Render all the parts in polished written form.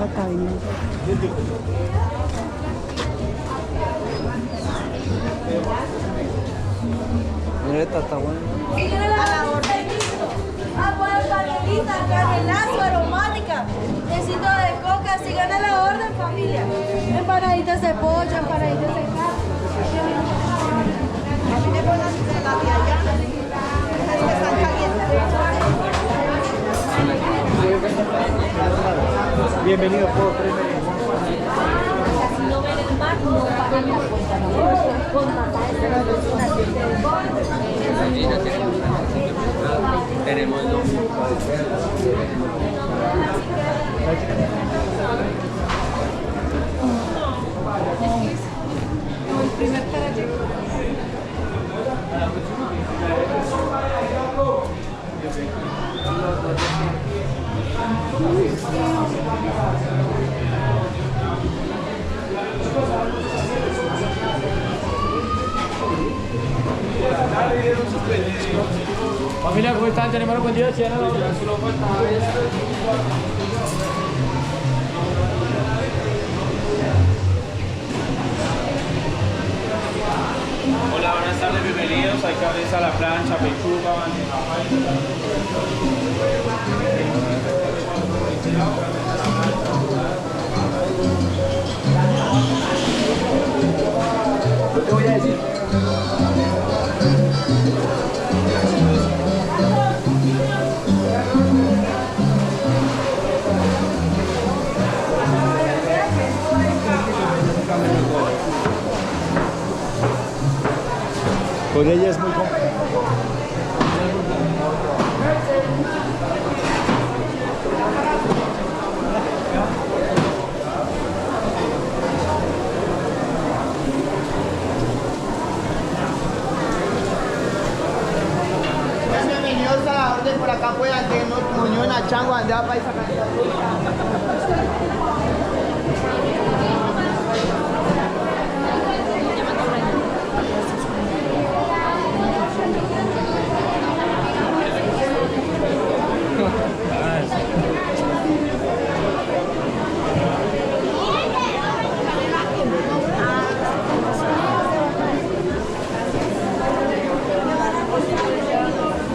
acá, venga. Mira, está bueno. Panelita, canelazo, aromática, tecito de coca, si gana la orden, familia. Empanaditas de pollo, empanaditas de carne. A mí me ponen la de allá, es que están calientes. Bienvenido, puedo traer. No ver el mar, no pagan la cuenta, no. Con Tenemos dos. el primer carajillo. Familia, ¿cómo están? Tenemos buen día, Hola, buenas tardes, bienvenidos. Hay cabeza a la plancha, pechuga, bandeja paisa. Te voy a decir. Con ella es muy complicado. Bienvenidos a la orden por acá, pues, tenemos comunión en la changua, andea paisa.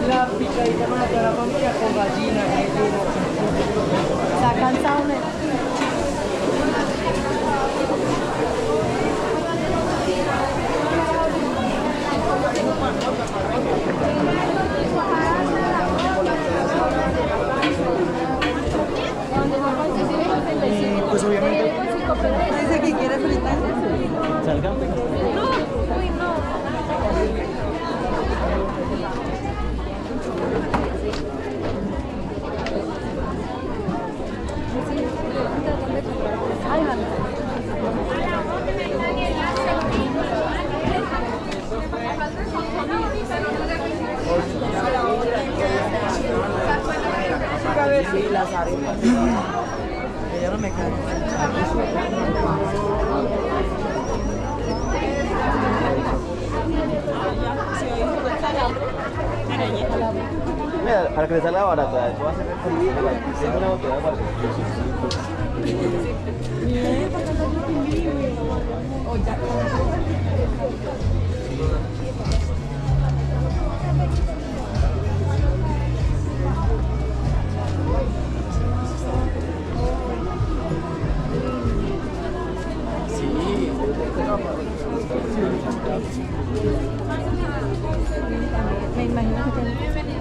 La picadita más de la familia con gallina. Está cansado, ¿no? Pues obviamente. Dice que quiere fritar. Salgan. Ay, vale. Sí, las arepas. Ella no me cae. Mira, para que le salga barata, eso va a ser es una botella barata. Me imagino que tiene.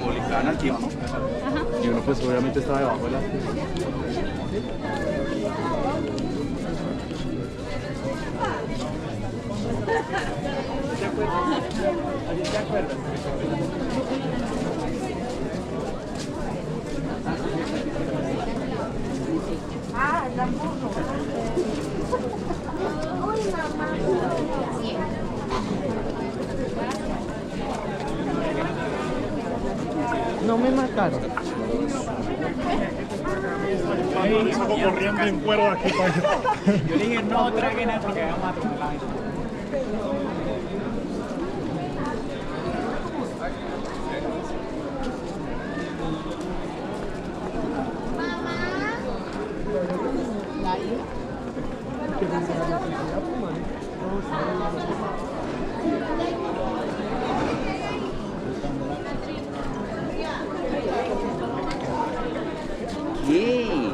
Como estaban aquí, ¿no? Y uno pues obviamente estaba debajo de la... Ah, el lambuno. Uy, mamá. No me marcaron. Salgo corriendo en cuero de aquí para allá. Yo le dije, no traigan eso porque vamos a atropellar. ¿Qué?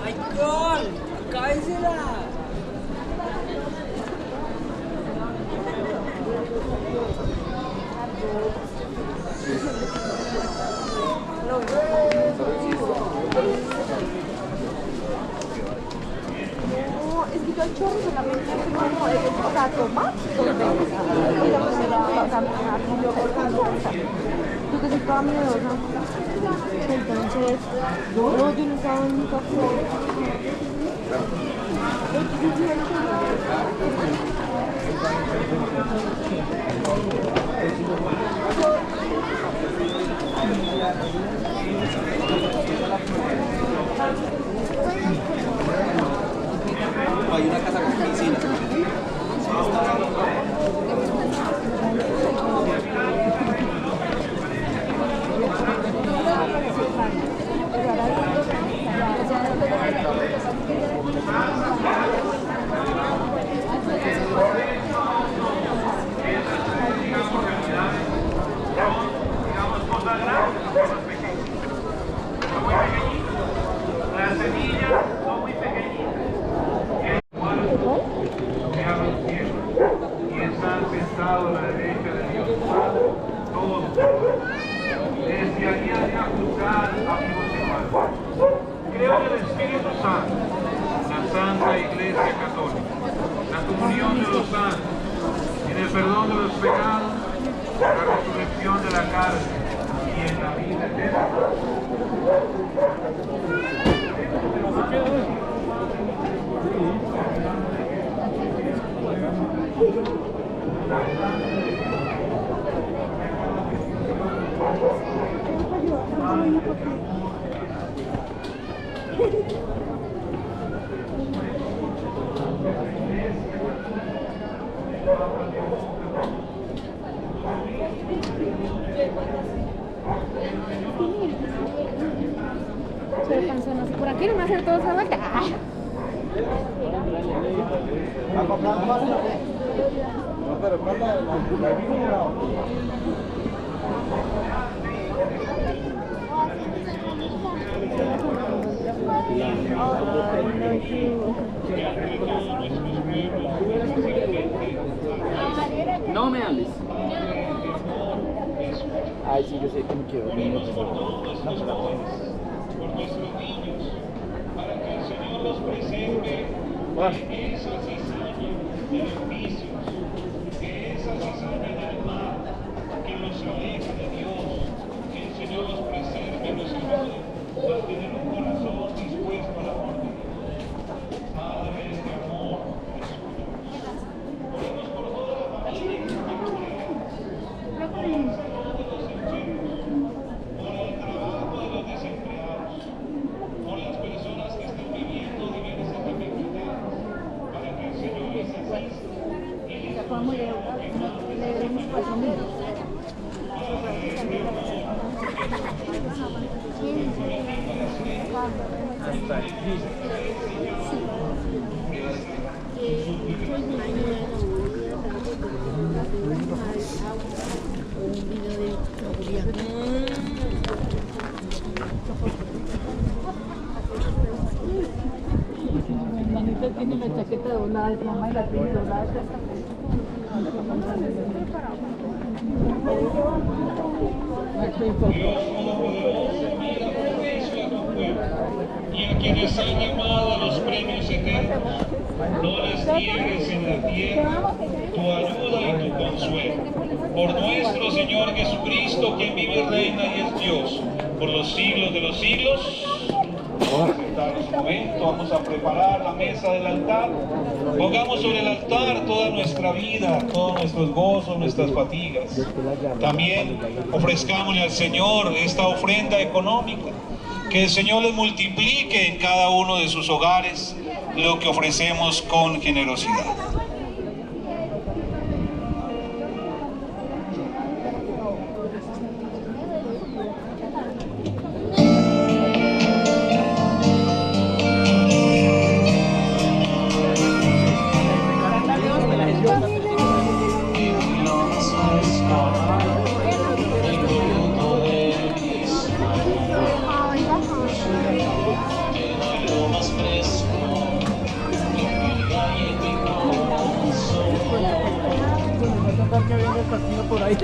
¡Michael! ¡Cáesela! No, es que yo el chorro solamente no, o sea, toma dos veces. Y luego se va a caminar y yo por confianza. Tú que soy toda miedosa. Entonces, no, yo no estaba en mi café. Hay una casa con piscina. Las semillas son muy pequeñitas. Y están sentados a la derecha de Dios. Todos. Desde allí a juzgar amigos iguales. Creo en el Espíritu Santo, la Santa Iglesia Católica, la comunión de los santos, en el perdón de los pecados, la resurrección de la carne y en la vida eterna. Por aquí no me hacer toda esa vuelta. ¿A comprar más? No, pero ¿cuál la No me hables. Ay, sí, yo sé que me quiero. Tiene la chaqueta doblada, su mamá y la tiene doblada. y a quienes han llamado a los premios eternos, no les niegues en la tierra tu ayuda y tu consuelo. Por nuestro Señor Jesucristo, quien vive, reina y es Dios, por los siglos de los siglos. Vamos a sentarnos un momento, vamos a preparar la mesa del altar. Pongamos sobre el altar toda nuestra vida, todos nuestros gozos, nuestras fatigas. También ofrezcámosle al Señor esta ofrenda económica. Que el Señor les multiplique en cada uno de sus hogares lo que ofrecemos con generosidad. Que había un casino por ahí.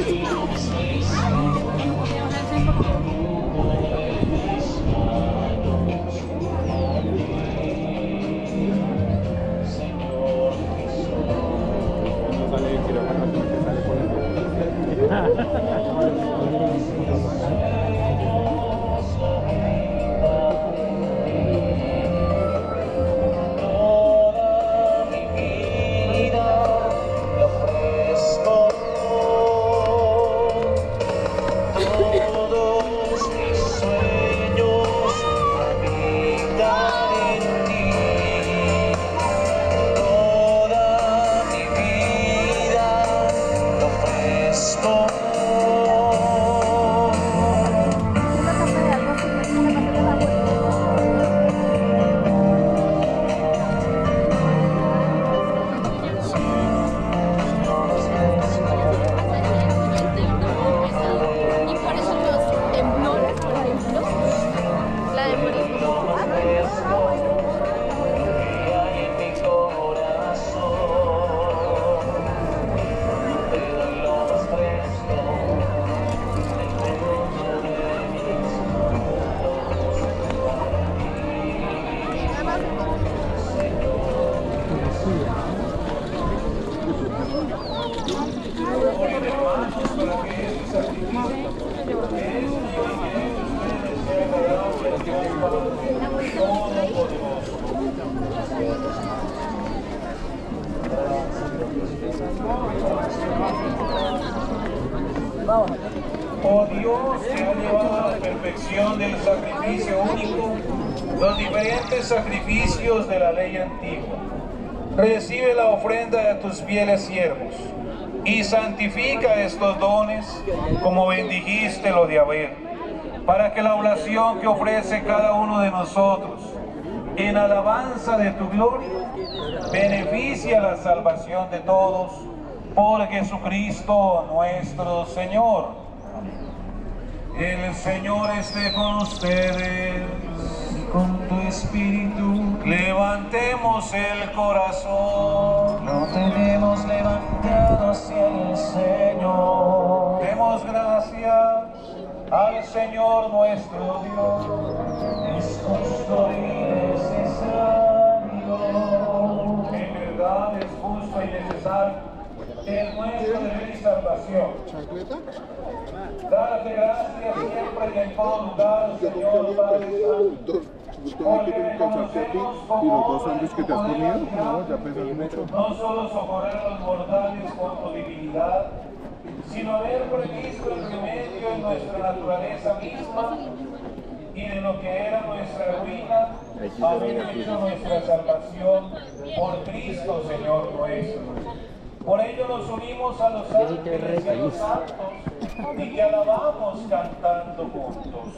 Oh Dios, que ha llevado a la perfección del sacrificio único los diferentes sacrificios de la ley antigua. Recibe la ofrenda de tus fieles siervos y santifica estos dones como bendijiste lo de Abel, para que la oración que ofrece cada uno de nosotros en alabanza de tu gloria beneficie a la salvación de todos por Jesucristo nuestro Señor. El Señor esté con ustedes y con tu espíritu. Levantemos el corazón. Lo tenemos levantado hacia el Señor. Demos gracias al Señor nuestro Dios. Es justo y necesario. En verdad es justo y necesario. Es nuestro deber y salvación. Darte gracias siempre y en todo lugar, Señor Padre Santo. Porque reconocemos como sándwiches que te has comido, no, ya pesas mucho. No solo socorrer a los mortales con tu divinidad, sino haber previsto el remedio en nuestra naturaleza misma y de lo que era nuestra ruina, haber hecho nuestra salvación por Cristo, Señor nuestro. Por ello nos unimos a los ángeles y a los santos y te alabamos cantando juntos.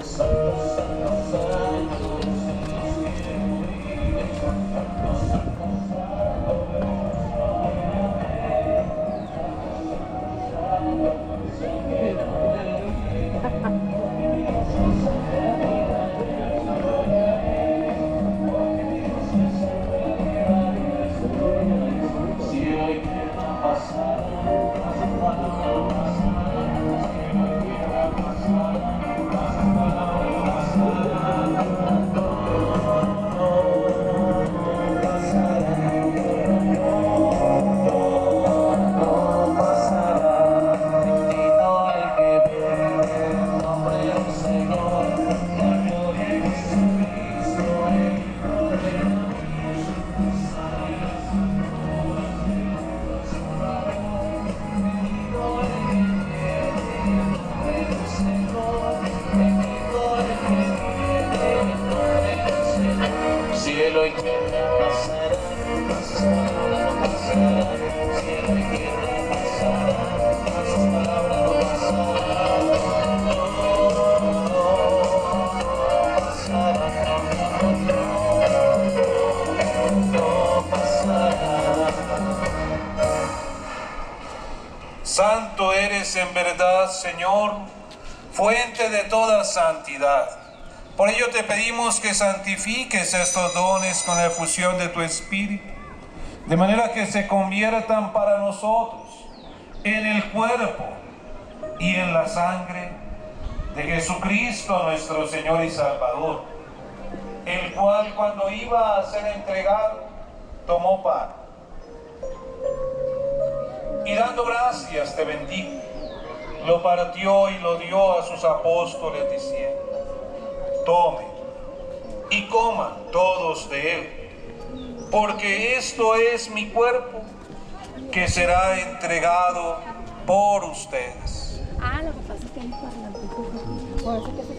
Santo, santo, santo. Santo eres en verdad, Señor, fuente de toda santidad. Por ello te pedimos que santifiques estos dones con la efusión de tu Espíritu, de manera que se conviertan para nosotros en el cuerpo y en la sangre de Jesucristo nuestro Señor y Salvador, el cual cuando iba a ser entregado, tomó pan y dando gracias te bendijo, lo partió y lo dio a sus apóstoles diciendo: tomen y coman todos de él, porque esto es mi cuerpo que será entregado por ustedes. Ah, lo que pasa es que hay parlantes. Por eso que se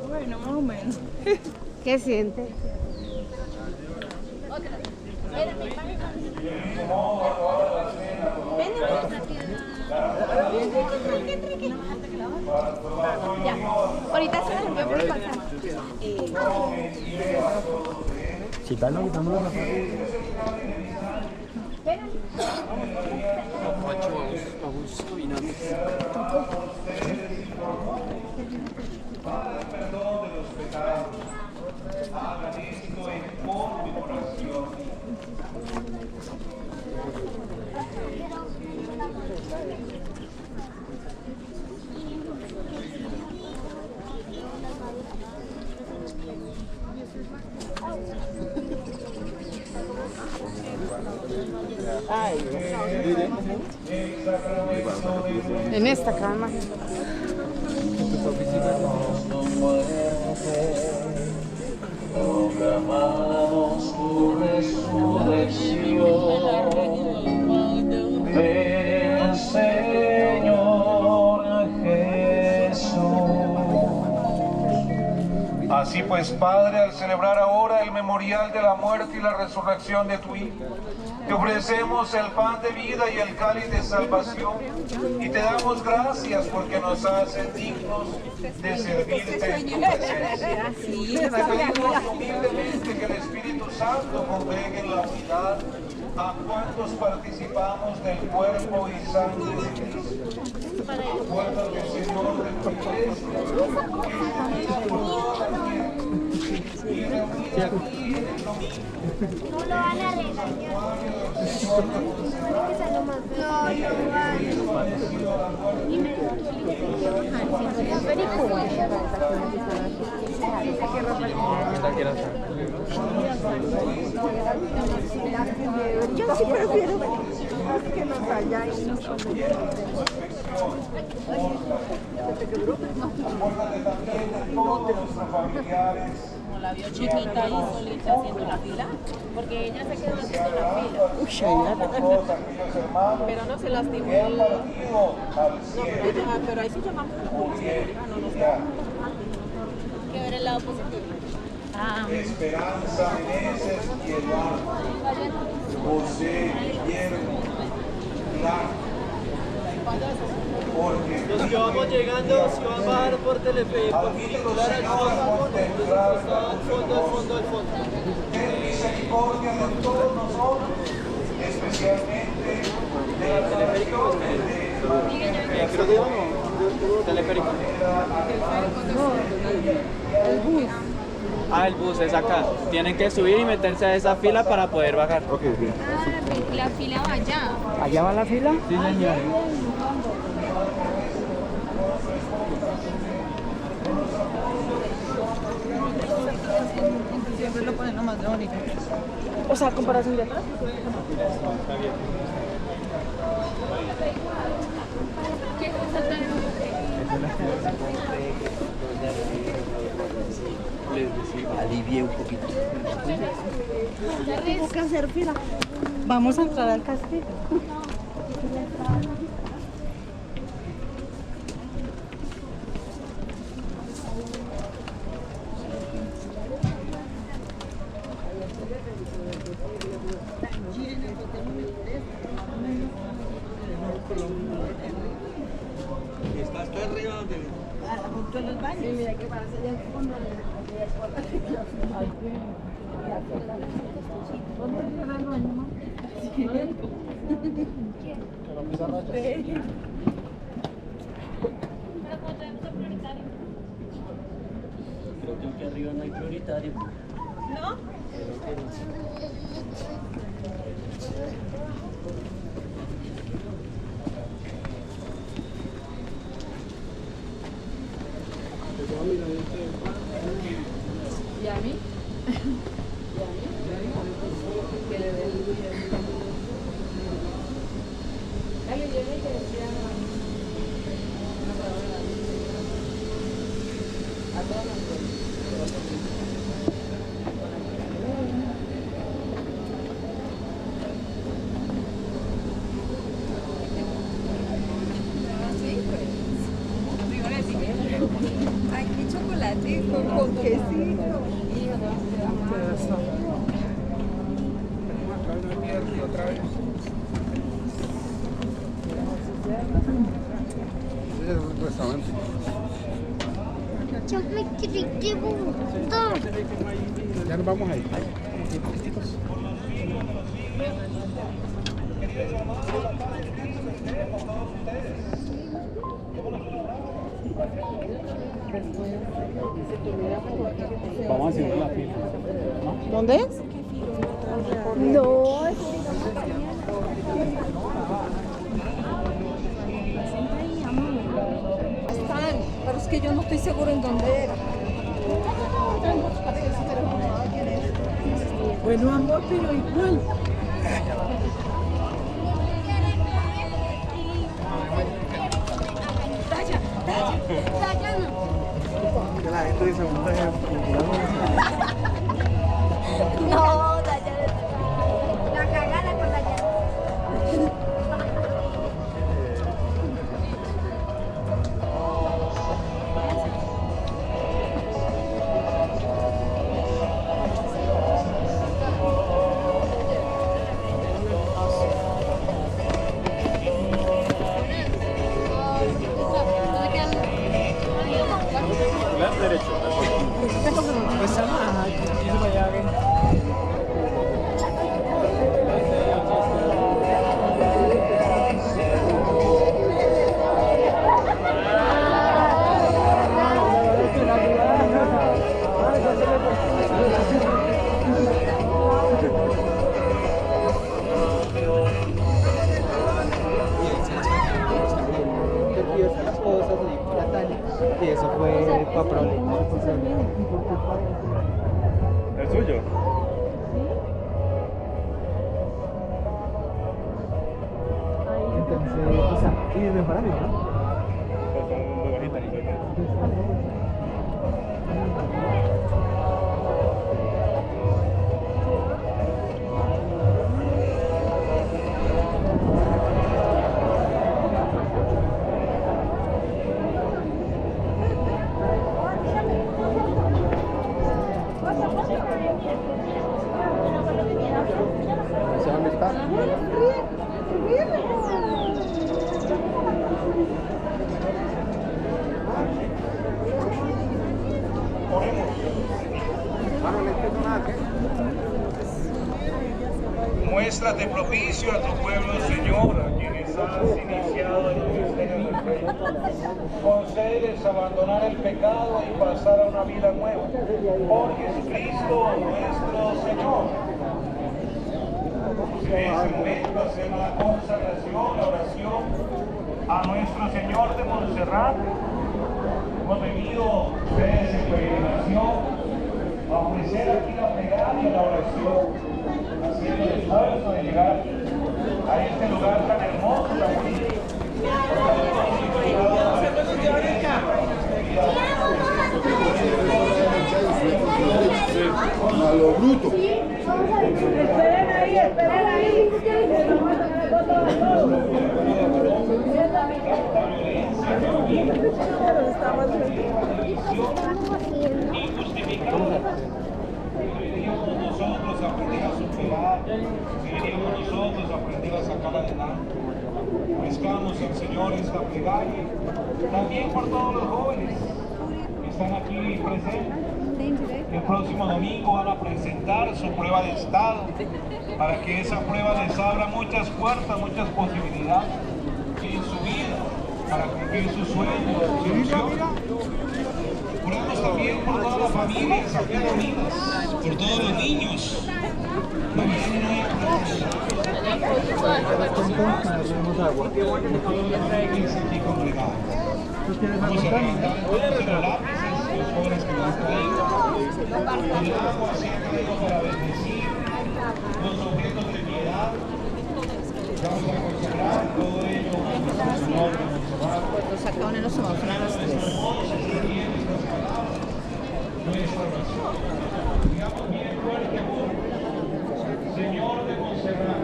bueno, más o menos. ¿Qué sientes? Ya, ahorita se la envío por el WhatsApp. Si tal, no quitamos la Padre, perdón de los pecados, hagan esto en conmemoración. En esta cama. Proclamamos tu resurrección. Ven, Señor Jesús. Así pues, Padre, al celebrar ahora el memorial de la muerte y la resurrección de tu Hijo, te ofrecemos el pan de vida y el cáliz de salvación y te damos gracias porque nos haces dignos de servirte en tu presencia. Te pedimos humildemente que el Espíritu Santo congregue en la unidad a cuantos participamos del cuerpo y sangre de Cristo. Acuérdate, Señor, de tu iglesia, que por toda la tierra y reunida aquí en el domingo. No lo van a regañar. Que sea lo más y me Yo sí prefiero que nos vaya y nos Acuérdate también de todos nuestros familiares. La vio chiquita ahí solita haciendo la fila, porque ella se quedó haciendo la fila. Pero no se lastimó. Pero ahí sí llamamos a la policía. que ver el lado positivo. Esperanza, Meneses y Eduardo, José, Guillermo, Clark. Porque los que vamos llegando, si van a bajar por Telefe, por particular al fondo. ten misericordia de todos nosotros, especialmente de las oraciones de Teleférico. El bus. Ah, el bus es acá. Tienen que subir y meterse a esa fila para poder bajar. La fila va allá. ¿Allá va la fila? Sí, señor. Siempre lo ponen nomás de bonito. O sea, comparación de atrás. ¿Qué cosa tan? Alivié un poquito. Tengo que hacer fila. Vamos a entrar al castillo. ¿Estás tú arriba donde? Junto en el baño. Sí, mira que parece allá al fondo de la escuela. ¿Dónde está el baño, mamá? Creo que aquí arriba no hay prioritario. ¿No? ¿Y a mí? Que le dé el dale, yo le decía a todas las cosas. Aquí chocolatico con quesito. Es un restaurante. Yo me quiero gustar. Ya nos vamos a ir. Vamos a hacer la fila. ¿Dónde es? No, es están, pero es que yo no estoy seguro en dónde era. Bueno, amor, pero igual. La gente dice, No, la cagada con la llave. Y eso fue para problemas. ¿el suyo? Entonces, o sea, y de mejor amigo, ¿no? Pues son muy bajitas, no sé qué. ¿Se va a invitar? Muéstrate propicio a tu pueblo, Señor, a quienes has iniciado el ministerio del Rey. Concédeles abandonar el pecado y pasar a una vida nueva. Por Jesucristo nuestro Señor. En este momento hacemos la consagración, la oración a nuestro Señor de Montserrat. Hemos venido ustedes en peregrinación a ofrecer aquí la plegaria y la oración, haciendo el esfuerzo de llegar a este lugar tan hermoso, tan bonito. A lo bruto. Esperen ahí, esperen ahí. Queríamos nosotros aprender a superar, queríamos nosotros aprender a sacar adelante. Buscamos al Señor esta plegaria, también por todos los jóvenes que están aquí presentes. El próximo domingo van a presentar su prueba de estado para que esa prueba les abra muchas puertas, muchas posibilidades en su vida, para cumplir sus sueños, sus ilusiones. Oramos también por todas las familias aquí reunidas, por todos los niños que vienen hoy a aquí congregados. Vamos a levantar entonces los lápices, los jóvenes que nos traído. El agua se ha caído para bendecir los objetos de piedad. Vamos a consagrar todo ello a nuestro Señor de Montserrat. Lo sacaron en los semáforos. Nuestra oración. Digamos bien fuerte, Señor de Montserrat.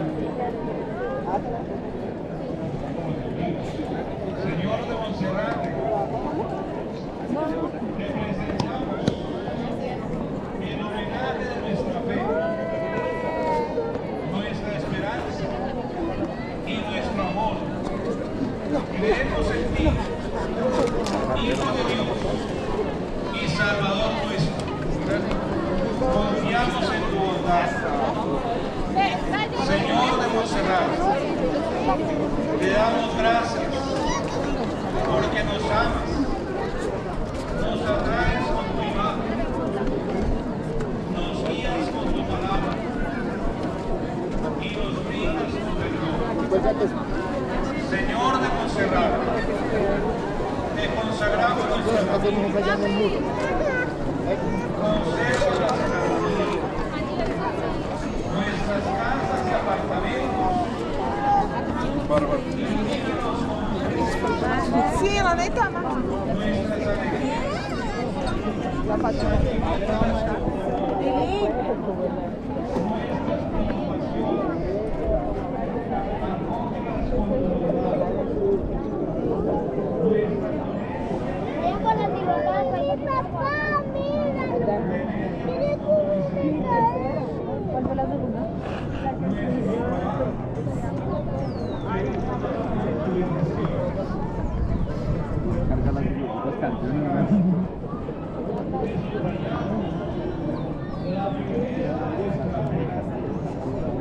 Señor de Montserrat, te presentamos en homenaje de nuestra fe, nuestra esperanza y nuestro amor. Creemos en ti, Hijo de Dios y Salvador nuestro. Confiamos en tu bondad. Señor de Montserrat, te damos gracias porque nos amas, nos atraes con tu imagen, nos guías con tu palabra y nos brindas tu perdón. Señor de Montserrat, te consagramos nuestra familia, concédenos nuestras casas y apartamentos. Sí, la neta, mamá. La factura. Papá, mira. Mira cómo mira. ¿Cuál fue la segunda? Carga las canciones. La